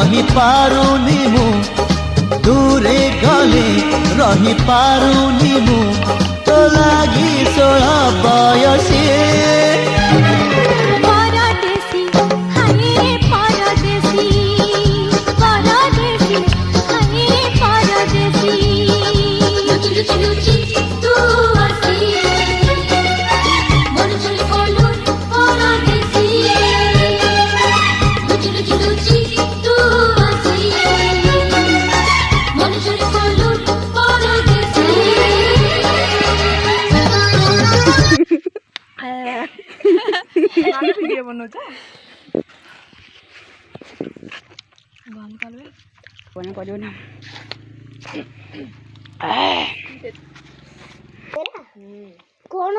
रही पारुनी मु दूरे गले रही पारुनी मु तो लागी 16 बयसी कौन